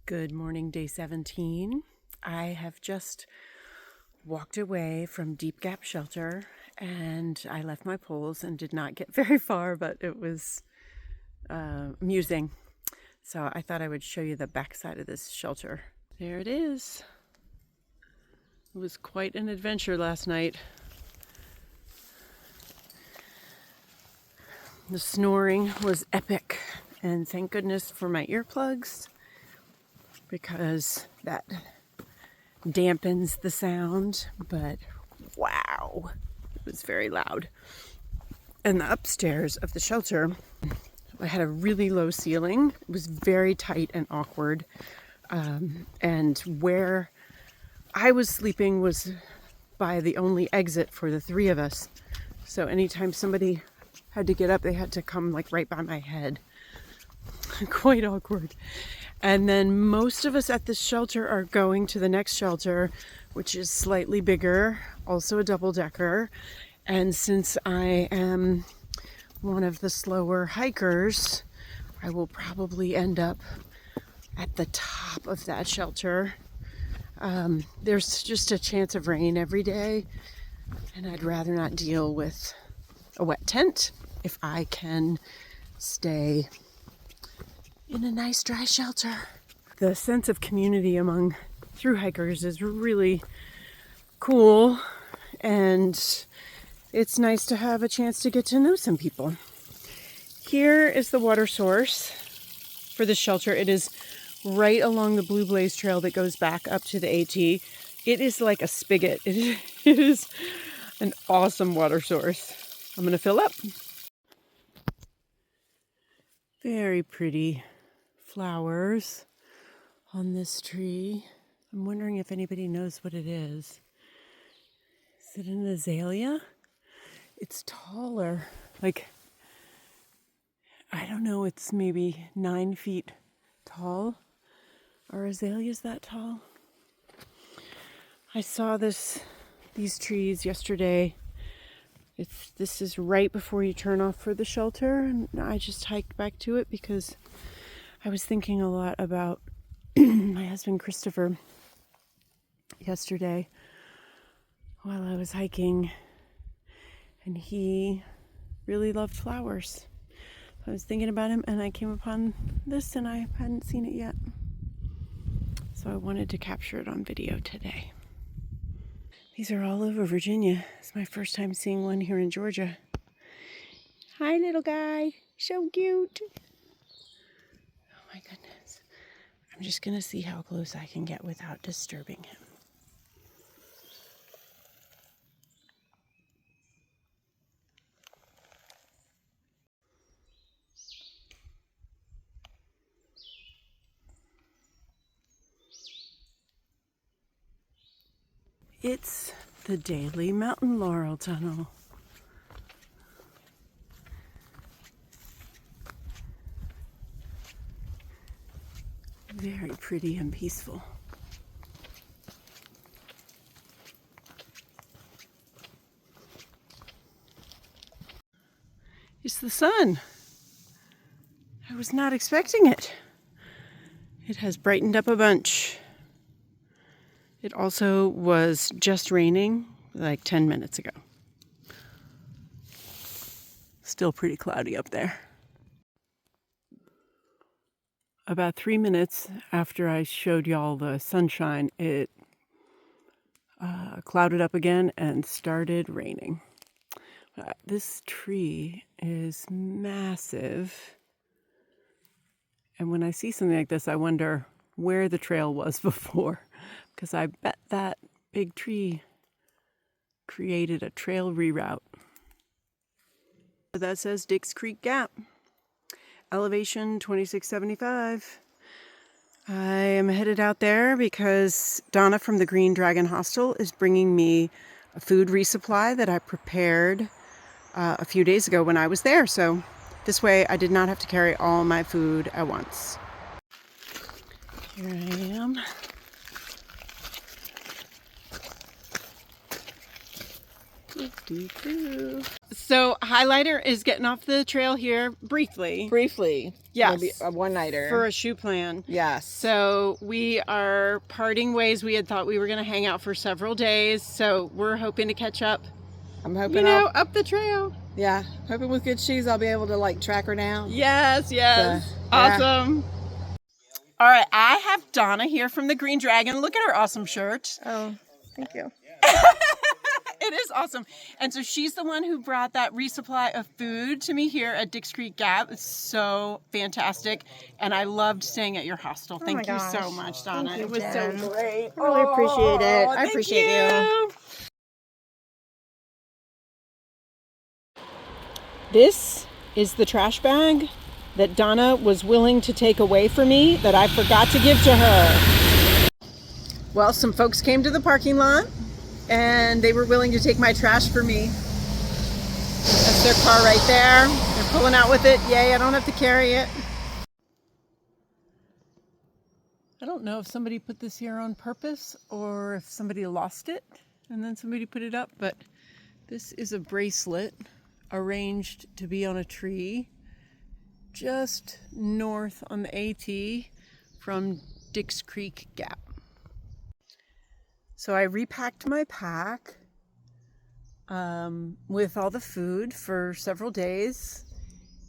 Good morning, day 17. I have just walked away from Deep Gap Shelter and I left my poles and did not get very far, but it was amusing. So I thought I would show you the backside of this shelter. There it is. It was quite an adventure last night. The snoring was epic, and thank goodness for my earplugs, because that dampens the sound, but wow, it was very loud. And the upstairs of the shelter, I had a really low ceiling. It was very tight and awkward. And where I was sleeping was by the only exit for the three of us. So anytime somebody had to get up, they had to come like right by my head. Quite awkward. And then most of us at this shelter are going to the next shelter, which is slightly bigger, also a double-decker. And since I am one of the slower hikers, I will probably end up at the top of that shelter. There's just a chance of rain every day, and I'd rather not deal with a wet tent if I can stay in a nice dry shelter. The sense of community among thru hikers is really cool, and it's nice to have a chance to get to know some people. Here is the water source for the shelter. It is right along the Blue Blaze Trail that goes back up to the AT. It is like a spigot. It is an awesome water source. I'm gonna fill up. Very pretty flowers on this tree. I'm wondering if anybody knows what it is. Is it an azalea? It's taller. Like, I don't know, it's maybe 9 feet tall. Are azaleas that tall? I saw these trees yesterday. This is right before you turn off for the shelter, and I just hiked back to it because I was thinking a lot about my husband Christopher yesterday while I was hiking, and he really loved flowers. I was thinking about him and I came upon this and I hadn't seen it yet. So I wanted to capture it on video today. These are all over Virginia. It's my first time seeing one here in Georgia. Hi, little guy. So cute. Oh my goodness. I'm just gonna see how close I can get without disturbing him. It's the Daily Mountain Laurel Tunnel. Very pretty and peaceful. It's the sun. I was not expecting it. It has brightened up a bunch. It also was just raining like 10 minutes ago. Still pretty cloudy up there. About 3 minutes after I showed y'all the sunshine, it clouded up again and started raining. This tree is massive. And when I see something like this, I wonder where the trail was before, because I bet that big tree created a trail reroute. That says Dix Creek Gap, elevation 2675. I am headed out there because Donna from the Green Dragon Hostel is bringing me a food resupply that I prepared a few days ago when I was there. So this way I did not have to carry all my food at once. Here I am. So Highlighter is getting off the trail here briefly. Briefly. Yes. Maybe a one-nighter. For a shoe plan. Yes. So we are parting ways. We had thought we were going to hang out for several days. So we're hoping to catch up, I'm hoping, you know, up the trail. Yeah. Hoping with good shoes I'll be able to like track her down. Yes, yes. So, awesome. All right. I have Donna here from the Green Dragon. Look at her awesome shirt. Oh, thank you. It is awesome. And so she's the one who brought that resupply of food to me here at Dix Creek Gap. It's so fantastic. And I loved staying at your hostel. Thank you so much, Donna. Thank you, it was Jen. so great. I really appreciate it. I appreciate you. This is the trash bag that Donna was willing to take away from me that I forgot to give to her. Well, some folks came to the parking lot and they were willing to take my trash for me. That's their car right there. They're pulling out with it. Yay, I don't have to carry it. I don't know if somebody put this here on purpose or if somebody lost it and then somebody put it up, but this is a bracelet arranged to be on a tree just north on the AT from Dix Creek Gap. So I repacked my pack with all the food for several days.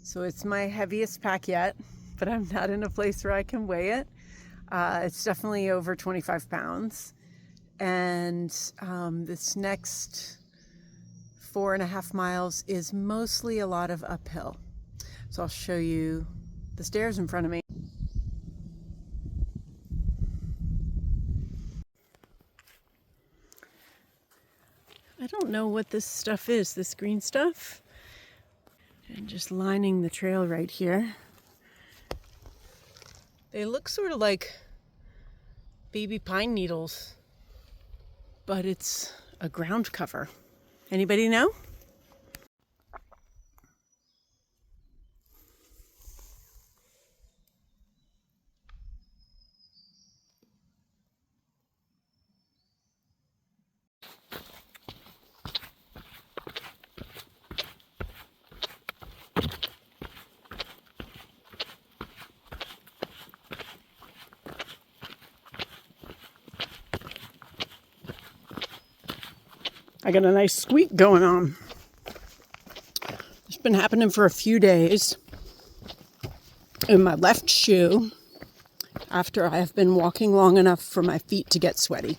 So it's my heaviest pack yet, but I'm not in a place where I can weigh it. It's definitely over 25 pounds. And this next 4.5 miles is mostly a lot of uphill. So I'll show you the stairs in front of me. I don't know what this stuff is, this green stuff. And just lining the trail right here. They look sort of like baby pine needles, but it's a ground cover. Anybody know? I got a nice squeak going on. It's been happening for a few days in my left shoe after I have been walking long enough for my feet to get sweaty.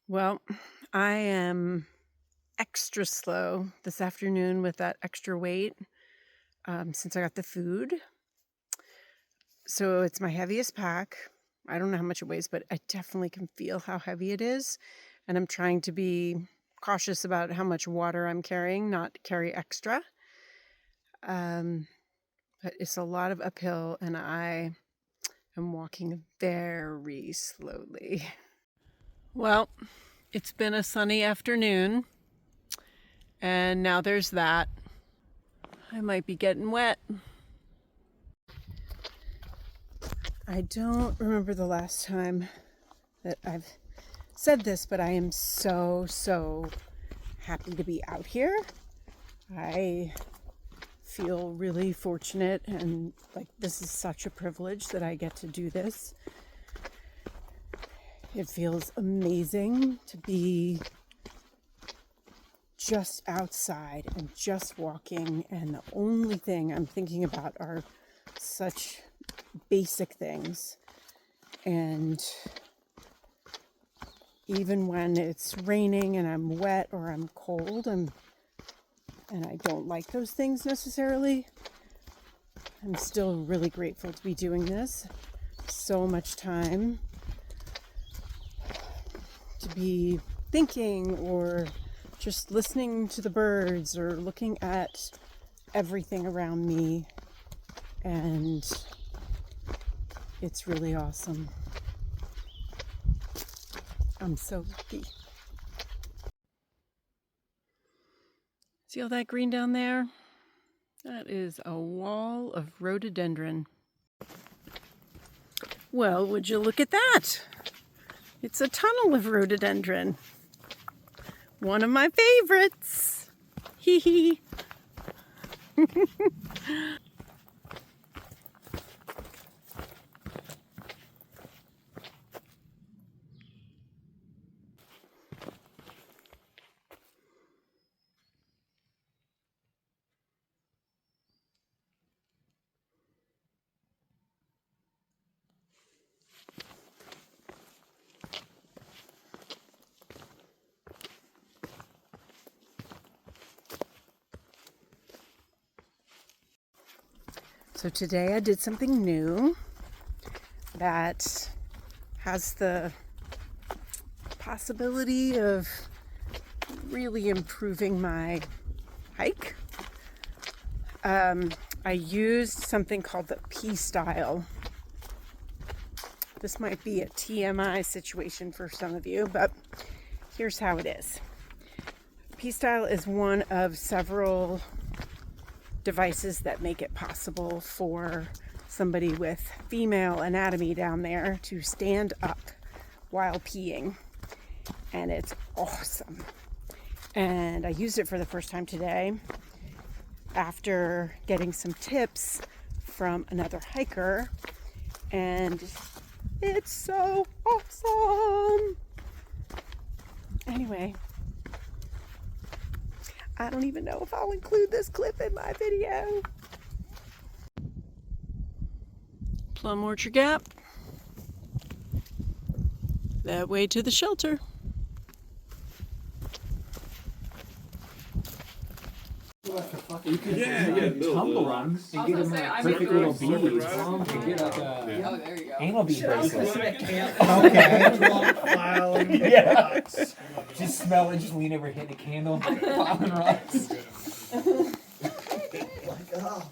Well, I am extra slow this afternoon with that extra weight since I got the food. So it's my heaviest pack. I don't know how much it weighs, but I definitely can feel how heavy it is. And I'm trying to be cautious about how much water I'm carrying, not carry extra. But it's a lot of uphill and I am walking very slowly. Well, it's been a sunny afternoon and now there's that. I might be getting wet. I don't remember the last time that I've said this, but I am so happy to be out here. I feel really fortunate and like this is such a privilege that I get to do this. It feels amazing to be just outside and just walking, and the only thing I'm thinking about are such basic things. And even when it's raining and I'm wet or I'm cold and I don't like those things necessarily, I'm still really grateful to be doing this. So much time to be thinking or just listening to the birds or looking at everything around me, and it's really awesome. I'm so lucky. See all that green down there? That is a wall of rhododendron. Well, would you look at that? It's a tunnel of rhododendron. One of my favorites. Hee hee. So today I did something new that has the possibility of really improving my hike. I used something called the P style. This might be a TMI situation for some of you, but here's how it is. P style is one of several devices that make it possible for somebody with female anatomy down there to stand up while peeing, and it's awesome. And I used it for the first time today after getting some tips from another hiker, and it's so awesome. Anyway, I don't even know if I'll include this clip in my video. Plum Orchard Gap. That way to the shelter. You could tumble runs and get them like perfect little beads and get like a anal bead bracelet. Okay. Yeah. Just smell it, just lean over, hit the candle, popping rocks.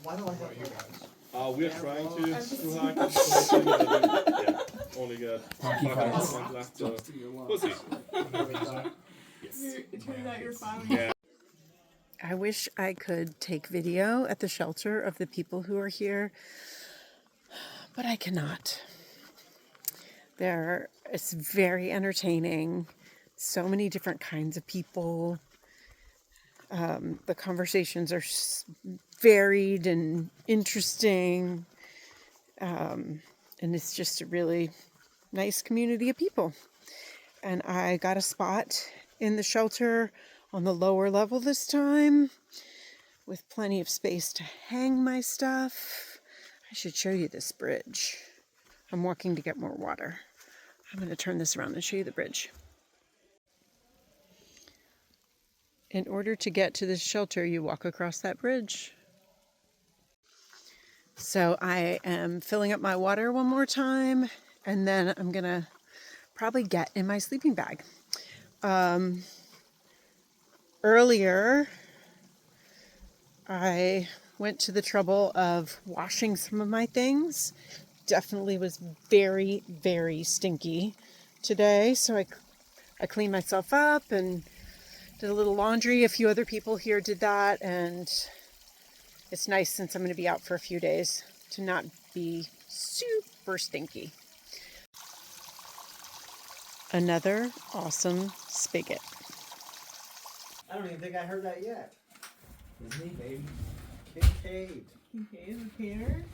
Why do I have you guys? We are trying to hack. Only got 5 months left, so we'll see. It turns out you're fine. Yeah. I wish I could take video at the shelter of the people who are here, but I cannot. It's very entertaining. So many different kinds of people. The conversations are varied and interesting. And it's just a really nice community of people. And I got a spot in the shelter on the lower level this time with plenty of space to hang my stuff. I should show you this bridge. I'm walking to get more water. I'm going to turn this around and show you the bridge. In order to get to this shelter, you walk across that bridge. So I am filling up my water one more time, and then I'm going to probably get in my sleeping bag. Earlier, I went to the trouble of washing some of my things. Definitely was very, very stinky today. So I cleaned myself up and did a little laundry. A few other people here did that. And it's nice, since I'm going to be out for a few days, to not be super stinky. Another awesome spigot. I don't even think I heard that yet. Isn't he, baby? Kincaid. Okay, is it here?